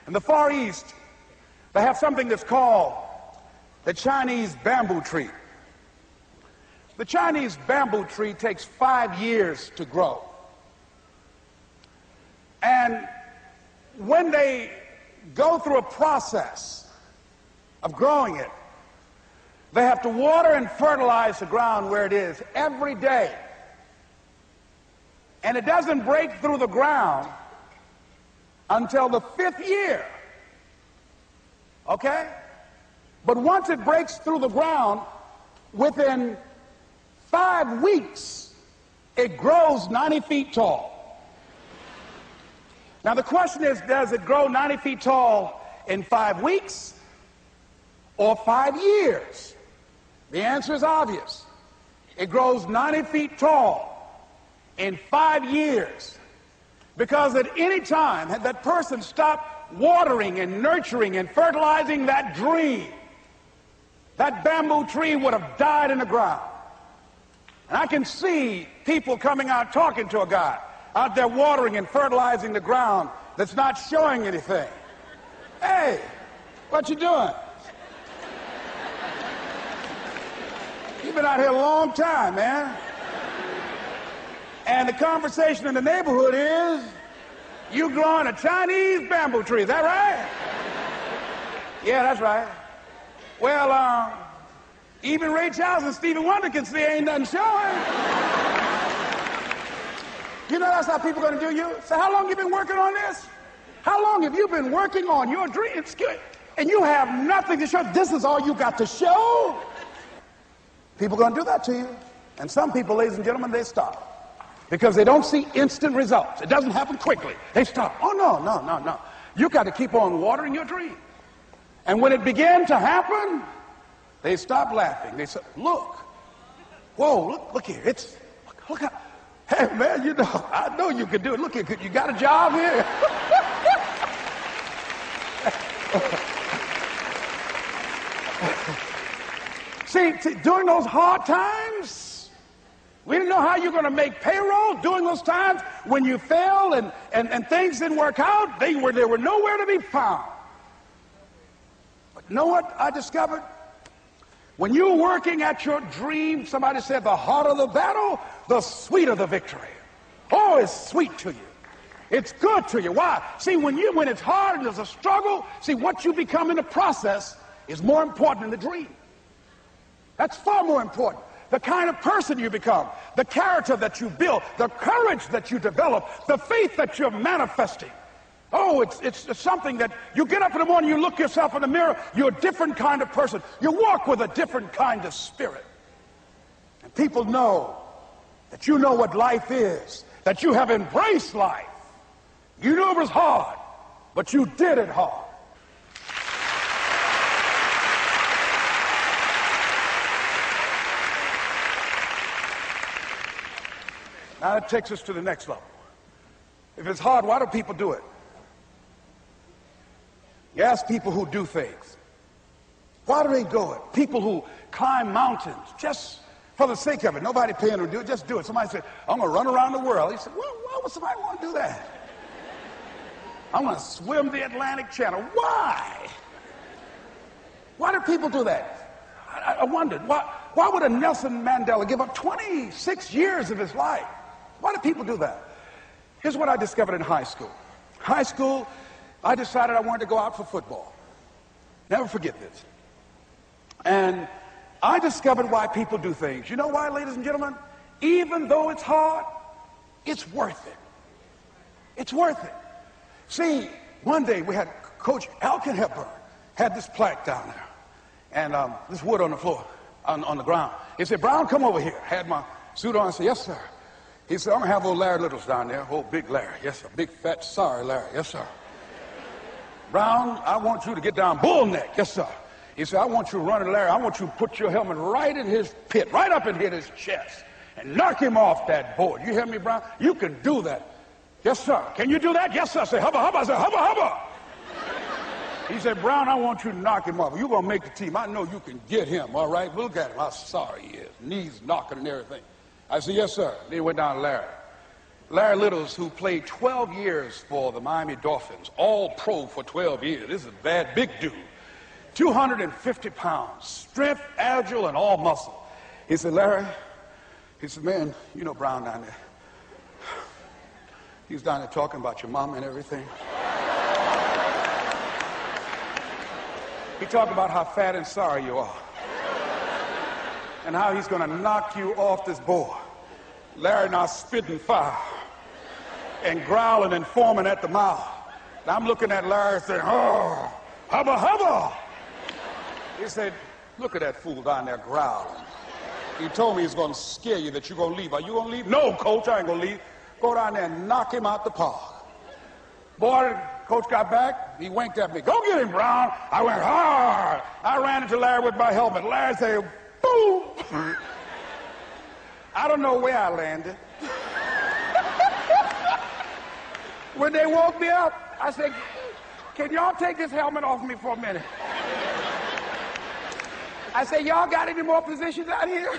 In the Far East, they have something that's called the Chinese bamboo tree. The Chinese bamboo tree takes 5 years to grow. And when they go through a process of growing it, they have to water and fertilize the ground where it is every day. And it doesn't break through the ground until the 5th year. Okay? But once it breaks through the ground, within 5 weeks, it grows 90 feet tall. Now the question is, does it grow 90 feet tall in 5 weeks or 5 years? The answer is obvious. It grows 90 feet tall in 5 years. Because at any time, had that person stopped watering and nurturing and fertilizing that dream, that bamboo tree would have died in the ground. And I can see people coming out talking to a guy out there watering and fertilizing the ground that's not showing anything. Hey, what you doing? You've been out here a long time, man. And the conversation in the neighborhood is, you growing a Chinese bamboo tree, is that right? Yeah, that's right. Well, even Ray Charles and Stevie Wonder can see ain't nothing showing. You know that's how people are going to do you? So how long have you been working on this? How long have you been working on your dream? And you have nothing to show. This is all you got to show? People are going to do that to you. And some people, ladies and gentlemen, they stop. Because they don't see instant results. It doesn't happen quickly. They stop. Oh, no. You got to keep on watering your dream. And when it began to happen, they stopped laughing. They said, look. Whoa, look here. Look how. Hey, man, you know, I know you can do it. Look here, you got a job here? See, during those hard times, we didn't know how you're going to make payroll. During those times when you failed and things didn't work out, they were nowhere to be found. But you know what I discovered? When you're working at your dream, somebody said the harder the battle, the sweeter the victory. Oh, it's sweet to you. It's good to you. Why? See, when it's hard and there's a struggle, see, what you become in the process is more important than the dream. That's far more important. The kind of person you become, the character that you build, the courage that you develop, the faith that you're manifesting. Oh, it's something that you get up in the morning, you look yourself in the mirror, you're a different kind of person. You walk with a different kind of spirit. And people know that you know what life is, that you have embraced life. You knew it was hard, but you did it hard. Now that takes us to the next level. If it's hard, why do people do it? You ask people who do things. Why do they do it? People who climb mountains just for the sake of it. Nobody paying them to do it. Just do it. Somebody said, I'm going to run around the world. He said, well, why would somebody want to do that? I'm going to swim the Atlantic Channel. Why? Why do people do that? I wondered, why would a Nelson Mandela give up 26 years of his life? Why do people do that? Here's what I discovered in high school. High school, I decided I wanted to go out for football. Never forget this. And I discovered why people do things. You know why, ladies and gentlemen? Even though it's hard, it's worth it. It's worth it. See, one day we had Coach Alkin Hepburn had this plaque down there and this wood on the floor, on the ground. He said, Brown, come over here. Had my suit on. I said, yes, sir. He said, I'm going to have old Larry Littles down there. Old big Larry. Yes, sir. Big, fat, sorry Larry. Yes, sir. Brown, I want you to get down bull neck. Yes, sir. He said, I want you to run at Larry. I want you to put your helmet right in his pit, right up in his chest, and knock him off that board. You hear me, Brown? You can do that. Yes, sir. Can you do that? Yes, sir. I said, hubba, hubba. I said, hubba, hubba. He said, Brown, I want you to knock him off. You're going to make the team. I know you can get him, all right? Look at him. How sorry he is. Knees knocking and everything. I said, yes, sir. Then he went down to Larry. Larry Littles, who played 12 years for the Miami Dolphins, all pro for 12 years. This is a bad, big dude. 250 pounds, strength, agile, and all muscle. He said, Larry, he said, man, you know Brown down there. He was down there talking about your mom and everything. He talked about how fat and sorry you are. And how he's going to knock you off this board. Larry now spitting fire and growling and foaming at the mouth. And I'm looking at Larry saying, oh, hubba, hubba. He said, look at that fool down there growling. He told me he's going to scare you, that you're going to leave. Are you going to leave? No, coach, I ain't going to leave. Go down there and knock him out the park. Boy, coach got back. He winked at me. Go get him, Brown. I went hard. I ran into Larry with my helmet. Larry said, boom. I don't know where I landed. When they woke me up, I said, can y'all take this helmet off me for a minute? I said, y'all got any more positions out here?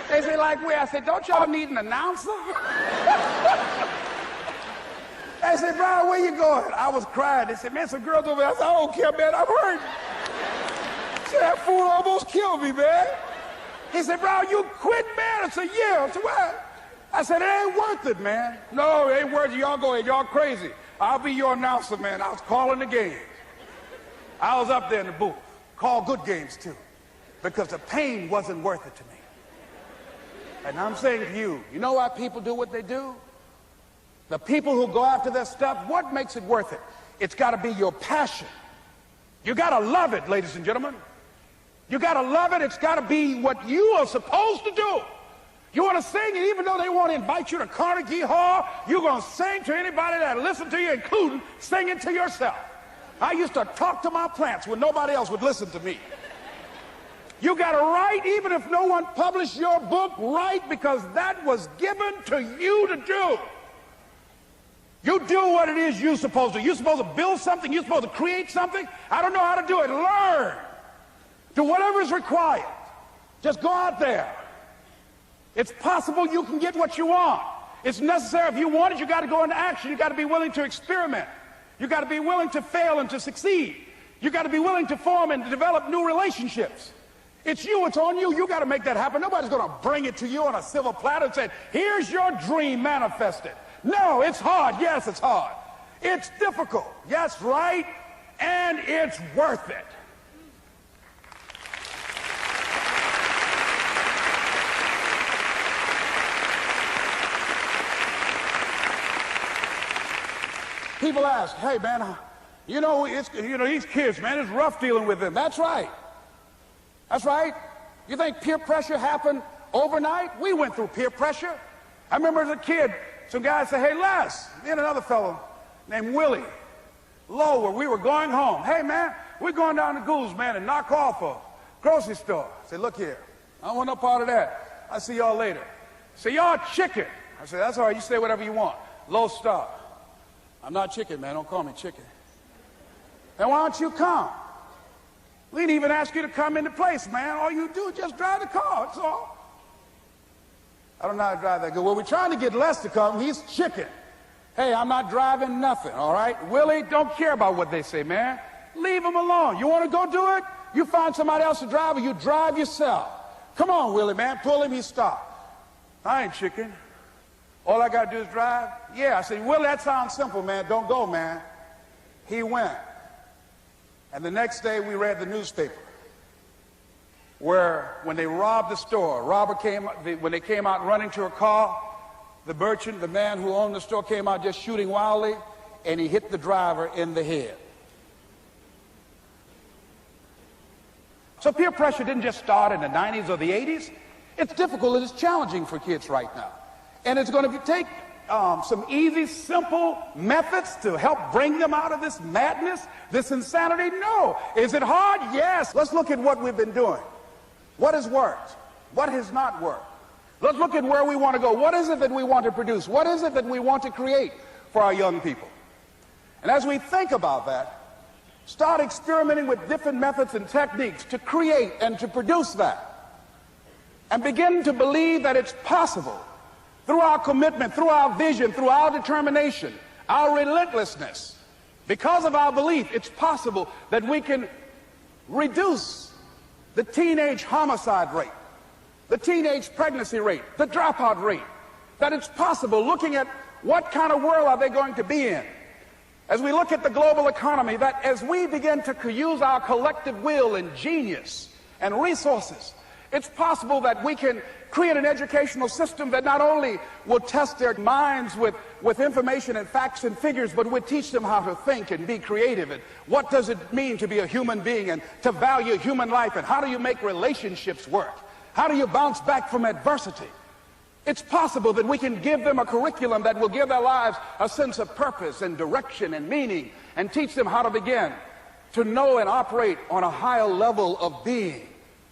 They said, like where? I said, don't y'all need an announcer? They said, Brown, where you going? I was crying. They said, man, some girls over there. I said, I don't care, man, I'm hurt. I said, that fool almost killed me, man. He said, Brown, you quit, man? I said, yeah. I said, what? I said, it ain't worth it, man. No, it ain't worth it. Y'all go ahead. Y'all crazy. I'll be your announcer, man. I was calling the games. I was up there in the booth. Called good games, too. Because the pain wasn't worth it to me. And I'm saying to you, you know why people do what they do? The people who go after their stuff, what makes it worth it? It's got to be your passion. You got to love it, ladies and gentlemen. You got to love it. It's got to be what you are supposed to do. You want to sing, and even though they want to invite you to Carnegie Hall, you're going to sing to anybody that listens to you, including singing to yourself. I used to talk to my plants when nobody else would listen to me. You got to write, even if no one published your book, write, because that was given to you to do. You do what it is you're supposed to. You're supposed to build something. You're supposed to create something. I don't know how to do it. Learn. Do whatever is required. Just go out there. It's possible you can get what you want. It's necessary. If you want it, you got to go into action. You got to be willing to experiment. You got to be willing to fail and to succeed. You got to be willing to form and to develop new relationships. It's you. It's on you. You got to make that happen. Nobody's going to bring it to you on a silver platter and say, here's your dream manifested. No, it's hard. Yes, it's hard. It's difficult. Yes, right. And it's worth it. People ask, hey, man, you know, these kids, man, it's rough dealing with them. That's right. That's right. You think peer pressure happened overnight? We went through peer pressure. I remember as a kid, some guys said, hey, Les, me and another fellow named Willie Lower, we were going home. Hey, man, we're going down to Goulds, man, and knock off a grocery store. I said, look here, I don't want no part of that. I'll see y'all later. Say, y'all chicken. I said, that's all right, you say whatever you want. Low star. I'm not chicken, man, don't call me chicken. Then why don't you come? We didn't even ask you to come into place, man. All you do is just drive the car, that's all. I don't know how to drive that good. Well, we're trying to get Les to come. He's chicken. Hey, I'm not driving nothing, all right? Willie, don't care about what they say, man. Leave him alone. You want to go do it? You find somebody else to drive, or you drive yourself. Come on, Willie, man. Pull him, he stopped. I ain't chicken. All I got to do is drive? Yeah. I said, Willie, that sounds simple, man. Don't go, man. He went. And the next day, we read the newspaper where when they robbed the store, when they came out running to a car, the merchant, the man who owned the store, came out just shooting wildly, and he hit the driver in the head. So peer pressure didn't just start in the 90s or the 80s. It's difficult and it's challenging for kids right now. And it's going to take some easy, simple methods to help bring them out of this madness, this insanity. No. Is it hard? Yes. Let's look at what we've been doing. What has worked? What has not worked? Let's look at where we want to go. What is it that we want to produce? What is it that we want to create for our young people? And as we think about that, start experimenting with different methods and techniques to create and to produce that. And begin to believe that it's possible through our commitment, through our vision, through our determination, our relentlessness, because of our belief, it's possible that we can reduce the teenage homicide rate, the teenage pregnancy rate, the dropout rate, that it's possible, looking at what kind of world are they going to be in, as we look at the global economy, that as we begin to use our collective will and genius and resources, it's possible that we can create an educational system that not only will test their minds with information and facts and figures, but would teach them how to think and be creative, and what does it mean to be a human being and to value human life, and how do you make relationships work? How do you bounce back from adversity? It's possible that we can give them a curriculum that will give their lives a sense of purpose and direction and meaning, and teach them how to begin to know and operate on a higher level of being,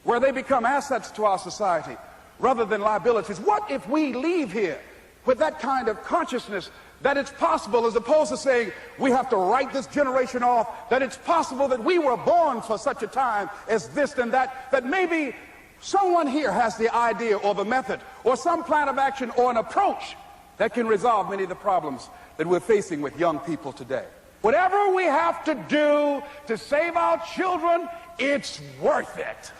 where they become assets to our society rather than liabilities. What if we leave here with that kind of consciousness, that it's possible, as opposed to saying we have to write this generation off, that it's possible that we were born for such a time as this and that, that maybe someone here has the idea or the method or some plan of action or an approach that can resolve many of the problems that we're facing with young people today. Whatever we have to do to save our children, it's worth it.